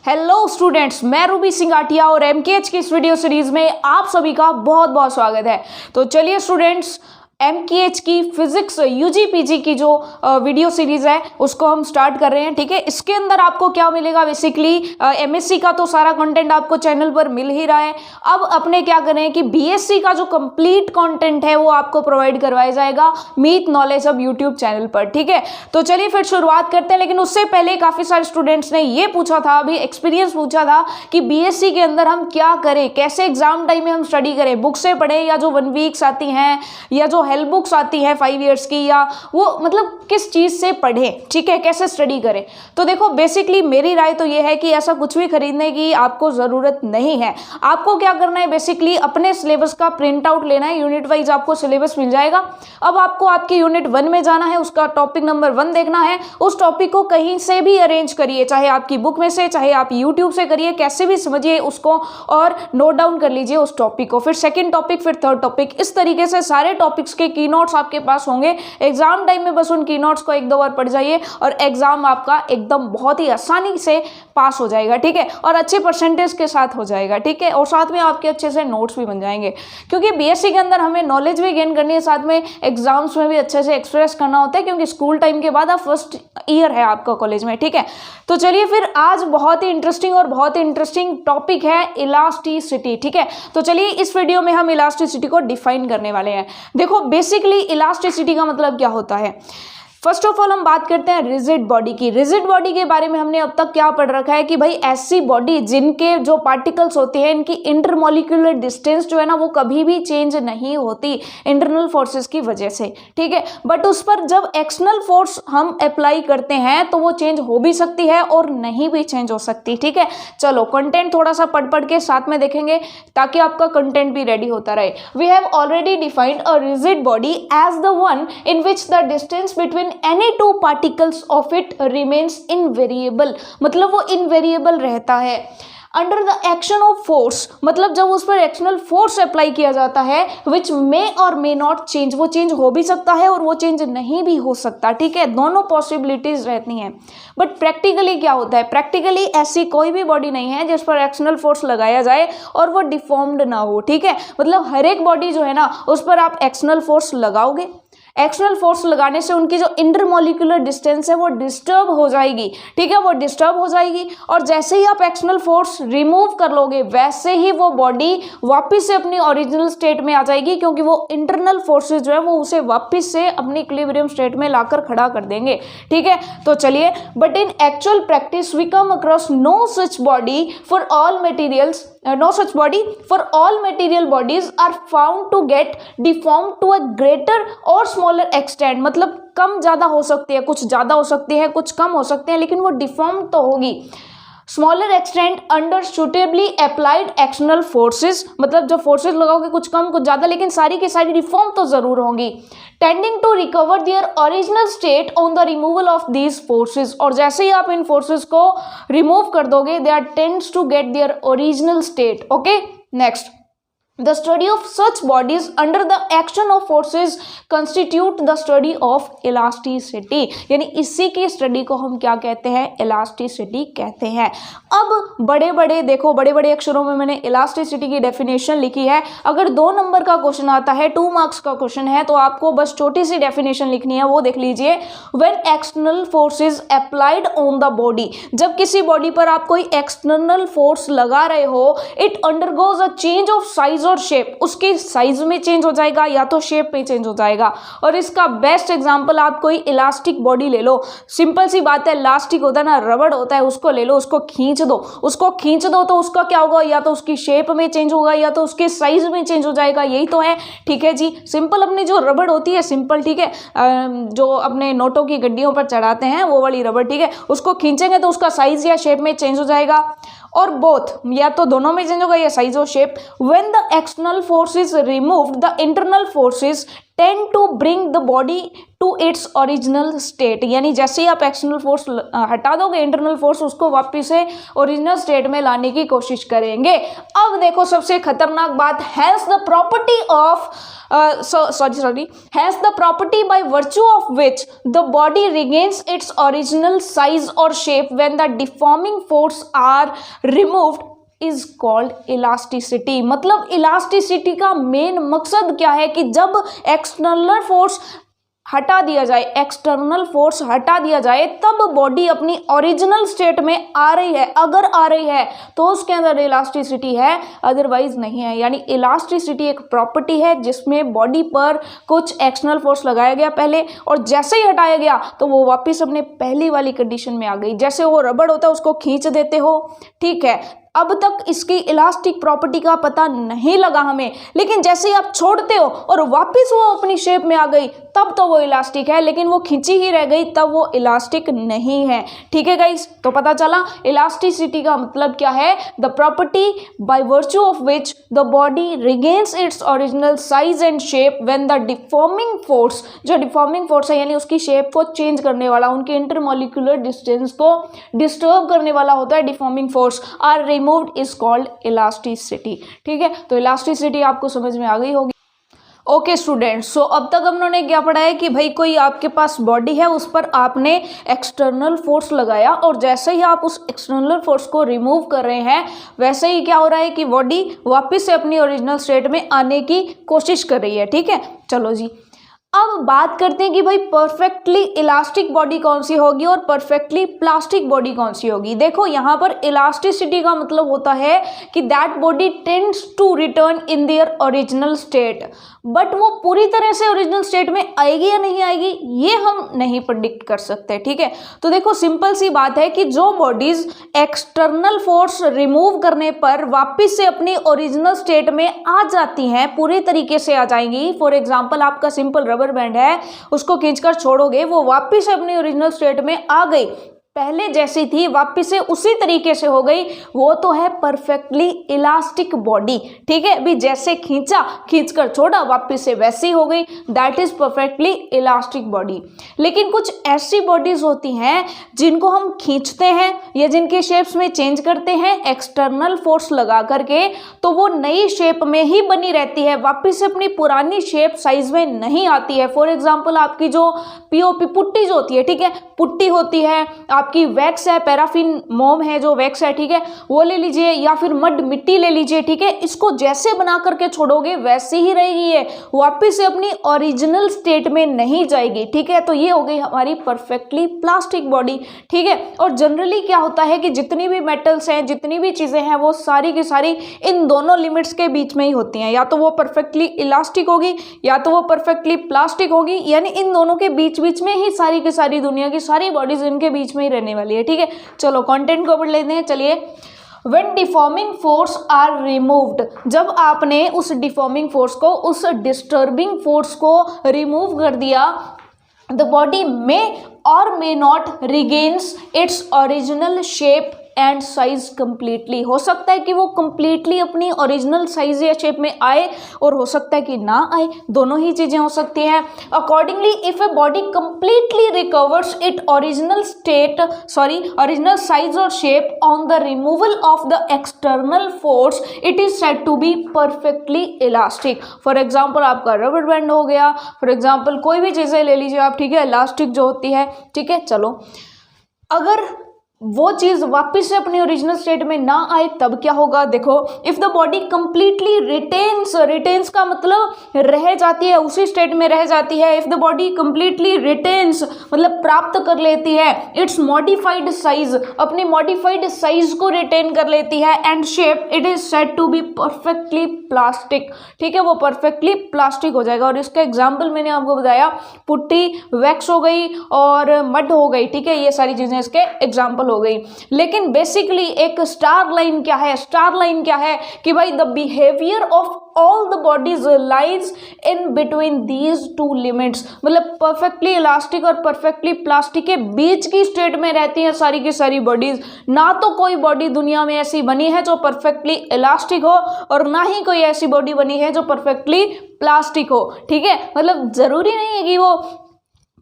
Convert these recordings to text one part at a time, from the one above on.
Hello students, मैं Ruby Singh Atiya और एमकेएच की इस वीडियो सीरीज में आप सभी का बहुत बहुत स्वागत है। तो चलिए स्टूडेंट्स, एमकेएच की फिजिक्स यूजी पीजी की जो वीडियो सीरीज है उसको हम स्टार्ट कर रहे हैं। ठीक है, इसके अंदर आपको क्या मिलेगा, बेसिकली एमएससी का तो सारा कंटेंट आपको चैनल पर मिल ही रहा है। अब अपने क्या करें कि बीएससी का जो कंप्लीट कंटेंट है वो आपको प्रोवाइड करवाया जाएगा मीट नॉलेज अब यूट्यूब चैनल पर। ठीक है, तो चलिए फिर शुरुआत करते हैं। लेकिन उससे पहले काफी सारे स्टूडेंट्स ने ये पूछा था, अभी एक्सपीरियंस पूछा था कि बीएससी के अंदर हम क्या करें, कैसे एग्जाम टाइम में हम स्टडी करें, बुक से पढ़े या जो 1 वीक्स आती हैं या जो हेल्प बुक्स आती है 5 इयर्स की, या वो मतलब किस चीज से पढ़ें। ठीक है, कैसे स्टडी करें। तो देखो बेसिकली मेरी राय तो ये है कि ऐसा कुछ भी खरीदने की आपको जरूरत नहीं है। आपको क्या करना है, बेसिकली अपने सिलेबस का प्रिंट आउट लेना है। यूनिट वाइज आपको सिलेबस मिल जाएगा। अब आपको आपकी यूनिट 1 में जाना है, उसका टॉपिक नंबर 1 देखना है। उस टॉपिक को कहीं से भी अरेंज करिए, चाहे आपकी बुक में से, चाहे आप यूट्यूब से करिए, कैसे भी समझिए उसको और नोट डाउन कर लीजिए उस टॉपिक को। फिर सेकंड टॉपिक, फिर थर्ड टॉपिक, इस तरीके से सारे टॉपिक्स के की नोट्स आपके पास होंगे। एग्जाम टाइम में बस उन की नोट्स को 1-2 बार पढ़ जाइए और एग्जाम आपका एकदम बहुत ही आसानी से पास हो जाएगा। ठीक है, और अच्छे परसेंटेज के साथ हो जाएगा। ठीक है, और साथ में आपके अच्छे से नोट्स भी बन जाएंगे, क्योंकि बीएससी के अंदर हमें नॉलेज भी गेन करनी है, साथ में एग्जाम्स में भी अच्छे से एक्सप्रेस करना होता है, क्योंकि स्कूल टाइम के बाद आप फर्स्ट ईयर है आपका कॉलेज में। ठीक है, तो चलिए फिर आज बहुत ही इंटरेस्टिंग टॉपिक है इलास्टिसिटी। ठीक है, तो चलिए इस वीडियो में हम इलास्टिसिटी को डिफाइन करने वाले हैं। देखो बेसिकली इलास्टिसिटी का मतलब क्या होता है। फर्स्ट ऑफ ऑल हम बात करते हैं रिजिड बॉडी की। रिजिड बॉडी के बारे में हमने अब तक क्या पढ़ रखा है कि भाई ऐसी बॉडी जिनके जो पार्टिकल्स होते हैं इनकी इंटरमॉलिक्यूलर डिस्टेंस जो है ना वो कभी भी चेंज नहीं होती इंटरनल फोर्सेस की वजह से। ठीक है, बट उस पर जब एक्सटर्नल फोर्स हम अप्लाई करते हैं तो वो चेंज हो भी सकती है और नहीं भी चेंज हो सकती। ठीक है, चलो कंटेंट थोड़ा सा पढ़ के साथ में देखेंगे ताकि आपका कंटेंट भी रेडी होता रहे। We have already defined a rigid body as the one in which the distance between any two particles of it remains invariable, मतलब वो इनवेरिएबल रहता है। Under the action of force, मतलब जब उस पर एक्सटर्नल फोर्स अप्लाई किया जाता है, विच मे और मे नॉट चेंज, वो चेंज हो भी सकता है और वो चेंज नहीं भी हो सकता। ठीक है, दोनों पॉसिबिलिटीज रहती हैं। बट प्रैक्टिकली क्या होता है, प्रैक्टिकली ऐसी कोई भी बॉडी नहीं है जिस पर एक्सटर्नल फोर्स लगाया जाए और वो डिफॉर्म्ड ना हो। ठीक है, मतलब हर एक बॉडी जो है ना उस पर आप एक्सटर्नल फोर्स लगाओगे, एक्सटर्नल फोर्स लगाने से उनकी जो इंटरमॉलिक्यूलर डिस्टेंस है वो डिस्टर्ब हो जाएगी। ठीक है, वो डिस्टर्ब हो जाएगी और जैसे ही आप एक्सटर्नल फोर्स रिमूव कर लोगे वैसे ही वो बॉडी वापस से अपनी ओरिजिनल स्टेट में आ जाएगी, क्योंकि वो इंटरनल फोर्सेस जो है वो उसे वापस से अपनी इक्विलिब्रियम स्टेट में लाकर खड़ा कर देंगे। ठीक है, तो चलिए, but in actual practice we come across no such body for all materials, no such body for all material bodies are found to get deformed to a greater or smaller extent, मतलब कम ज्यादा हो सकती है, कुछ ज्यादा हो सकती है, कुछ कम हो सकते हैं, लेकिन वो डिफॉर्म तो होगी। Smaller extent under suitably applied external forces, मतलब जो फोर्सेस लगाओगे कुछ कम कुछ ज्यादा, लेकिन सारी की सारी डिफॉर्म तो जरूर होंगी। Tending to recover their original state on the removal of these forces, और जैसे ही आप इन फोर्सेस को रिमूव कर दोगे they are tends to get their original state. Okay, next, the study of such bodies under the action of forces constitute the study of elasticity, यानी इसी की study को हम क्या कहते हैं, इलास्टिसिटी कहते हैं। अब बड़े बड़े अक्षरों में मैंने इलास्टिसिटी की डेफिनेशन लिखी है। अगर 2 नंबर का क्वेश्चन आता है, 2 मार्क्स का क्वेश्चन है, तो आपको बस छोटी सी डेफिनेशन लिखनी है, वो देख लीजिए। When external forces applied on the body, जब किसी बॉडी पर आप कोई एक्सटर्नल फोर्स लगा रहे हो, it undergoes a change of size और शेप, उसकी साइज में चेंज हो जाएगा या तो शेप में चेंज हो जाएगा। और इसका बेस्ट एग्जांपल आप कोई इलास्टिक बॉडी ले लो, सिंपल सी बात है, इलास्टिक होता है ना, रबड़ होता है, उसको ले लो, उसको खींच दो तो उसका क्या होगा, या तो उसकी शेप में चेंज होगा या तो उसके साइज में चेंज हो जाएगा, यही तो है। ठीक है जी, सिंपल अपनी जो रबड़ होती है, सिंपल, ठीक है, जो अपने नोटों की गड्डियों पर चढ़ाते हैं वो वाली रबड़, ठीक है, उसको खींचेंगे तो उसका साइज या शेप में चेंज हो जाएगा, और बोथ, या तो दोनों में चेंज होगा या साइज और shape. When the external force is removed, the internal forces tend to bring the body to its original state। यानी जैसे ही आप एक्सटर्नल फोर्स हटा दोगे, इंटरनल फोर्स उसको वापस से ओरिजिनल स्टेट में लाने की कोशिश करेंगे। अब देखो सबसे खतरनाक बात, has the property of has the property by virtue of which the body regains its original size और shape when the deforming force are removed is called elasticity. मतलब इलास्टिसिटी का मेन मकसद क्या है कि जब एक्सटर्नल फोर्स हटा दिया जाए, एक्सटर्नल फोर्स हटा दिया जाए, तब बॉडी अपनी ओरिजिनल स्टेट में आ रही है। अगर आ रही है तो उसके अंदर इलास्टिसिटी है, अदरवाइज नहीं है। यानी इलास्टिसिटी एक प्रॉपर्टी है जिसमें बॉडी पर कुछ एक्सटर्नल फोर्स लगाया गया पहले, और जैसे ही हटाया गया तो वो वापस अपने पहली वाली कंडीशन में आ गई। जैसे वो रबड़ होता है, उसको खींच देते हो, ठीक है, अब तक इसकी इलास्टिक प्रॉपर्टी का पता नहीं लगा हमें, लेकिन जैसे ही आप छोड़ते हो और वापस वो अपनी शेप में आ गई, तब तो वो इलास्टिक है, लेकिन वो खींची ही रह गई तब वो इलास्टिक नहीं है। ठीक है गाइस, तो पता चला इलास्टिसिटी का मतलब क्या है, the property by virtue of which the body regains its original size and shape when the deforming force, जो डिफॉर्मिंग फोर्स है यानी उसकी शेप को चेंज करने वाला, उनके इंटरमॉलिक्यूलर डिस्टेंस को डिस्टर्ब करने वाला होता है deforming force, are removed is called elasticity. ठीक है, तो इलास्टिसिटी आपको समझ में आ गई होगी। ओके स्टूडेंट्स, सो अब तक हम लोगों ने क्या पढ़ा है कि भाई कोई आपके पास बॉडी है, उस पर आपने एक्सटर्नल फोर्स लगाया, और जैसे ही आप उस एक्सटर्नल फोर्स को रिमूव कर रहे हैं, वैसे ही क्या हो रहा है कि बॉडी वापस से अपनी ओरिजिनल स्टेट में आने की कोशिश कर रही है। ठीक है, चलो जी, अब बात करते हैं कि भाई परफेक्टली इलास्टिक बॉडी कौन सी होगी और परफेक्टली प्लास्टिक बॉडी कौन सी होगी। देखो यहाँ पर इलास्टिसिटी का मतलब होता है कि that body tends to return in their original state, but वो पूरी तरह से ओरिजिनल स्टेट में आएगी या नहीं आएगी ये हम नहीं प्रेडिक्ट कर सकते। ठीक है, तो देखो सिंपल सी बात है कि जो बॉडीज एक्सटर्नल फोर्स रिमूव करने पर वापस से अपनी ओरिजिनल स्टेट में आ जाती हैं, पूरी तरीके से आ जाएंगी। फॉर एग्जाम्पल आपका सिंपल रबर बैंड है, उसको खींचकर छोड़ोगे, वो वापस अपनी ओरिजिनल स्टेट में आ गई, पहले जैसी थी वापस से उसी तरीके से हो गई, वो तो है परफेक्टली इलास्टिक बॉडी। ठीक है, अभी जैसे खींचा, खींचकर छोड़ा, वापस से वैसी हो गई, that is perfectly elastic body. लेकिन कुछ ऐसी बॉडीज होती हैं जिनको हम खींचते हैं या जिनके शेप्स में चेंज करते हैं एक्सटर्नल फोर्स लगा करके, तो वो नई शेप में ही बनी रहती है, वापस से अपनी पुरानी शेप साइज में नहीं आती है। फॉर एग्जाम्पल आपकी जो पीओपी पुट्टी जो होती है, ठीक है, पुट्टी होती है, आपकी वैक्स है, पैराफिन मोम है जो वैक्स है, ठीक है, वो ले लीजिए, या फिर मड मिट्टी ले लीजिए। ठीक है, इसको जैसे बना करके छोड़ोगे वैसे ही रहेगी, ये वापस से अपनी ओरिजिनल स्टेट में नहीं जाएगी। ठीक है, तो ये हो गई हमारी परफेक्टली प्लास्टिक बॉडी। ठीक है, और जनरली क्या होता है कि जितनी भी मेटल्स हैं, जितनी भी चीजें हैं, वो सारी की सारी इन दोनों लिमिट्स के बीच में ही होती हैं, या तो वो परफेक्टली इलास्टिक होगी या तो वो परफेक्टली प्लास्टिक होगी, यानी इन दोनों के बीच बीच में ही सारी की सारी दुनिया की सारी बॉडीज इनके बीच में ही रहने वाली है। ठीक है, चलो कंटेंट को पढ़ लेते हैं। चलिए, When deforming force are removed, जब आपने उस डिफॉर्मिंग फोर्स को, उस डिस्टर्बिंग फोर्स को रिमूव कर दिया, the body may or may not regains its original shape and size completely. हो सकता है कि वो कंप्लीटली अपनी ओरिजिनल साइज या शेप में आए, और हो सकता है कि ना आए, दोनों ही चीजें हो सकती हैं। Accordingly if a body completely recovers it original state, original size और shape on the removal of the external force, it is said to be perfectly elastic. For example आपका रबर बैंड हो गया, फॉर एग्जाम्पल कोई भी चीजें ले लीजिए आप, ठीक है, इलास्टिक जो होती है। ठीक है, चलो, अगर वो चीज वापस से अपनी ओरिजिनल स्टेट में ना आए तब क्या होगा। देखो, if the body completely retains का मतलब रह जाती है, उसी स्टेट में रह जाती है। If the body completely retains मतलब प्राप्त कर लेती है इट्स मॉडिफाइड साइज, अपनी मॉडिफाइड साइज को रिटेन कर लेती है, and shape, it is said to be perfectly plastic. ठीक है, वो परफेक्टली प्लास्टिक हो जाएगा। और इसका एग्जाम्पल मैंने आपको बताया, पुट्टी, वैक्स हो गई और मड हो गई। ठीक है, ये सारी चीजें इसके एग्जाम्पल एग्जाम्पल हो गई। लेकिन बेसिकली एक स्टार लाइन क्या है? स्टार लाइन क्या है कि भाई the behaviour of all the bodies lies in between these two limits, मतलब परफेक्टली इलास्टिक और परफेक्टली प्लास्टिक के बीच की स्टेट में रहती हैं सारी की सारी बॉडीज। ना तो कोई बॉडी दुनिया में ऐसी बनी है जो परफेक्टली इलास्टिक हो और ना ही कोई ऐसी बॉडी बनी है जो परफेक्टली प्लास्टिक हो। ठीक है, मतलब जरूरी नहीं है कि वो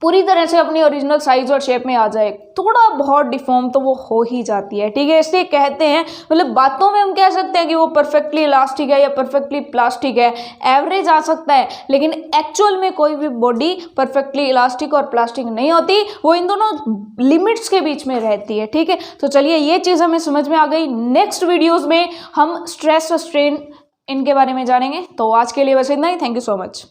पूरी तरह से अपनी ओरिजिनल साइज और शेप में आ जाए, थोड़ा बहुत डिफॉर्म तो वो हो ही जाती है। ठीक है, इसलिए कहते हैं, मतलब बातों में हम कह सकते हैं कि वो परफेक्टली इलास्टिक है या परफेक्टली प्लास्टिक है, एवरेज आ सकता है, लेकिन एक्चुअल में कोई भी बॉडी परफेक्टली इलास्टिक और प्लास्टिक नहीं होती, वो इन दोनों लिमिट्स के बीच में रहती है। ठीक है, तो चलिए ये चीज़ हमें समझ में आ गई। नेक्स्ट वीडियोज़ में हम स्ट्रेस और स्ट्रेन इनके बारे में जानेंगे। तो आज के लिए बस इतना ही। Thank you so much.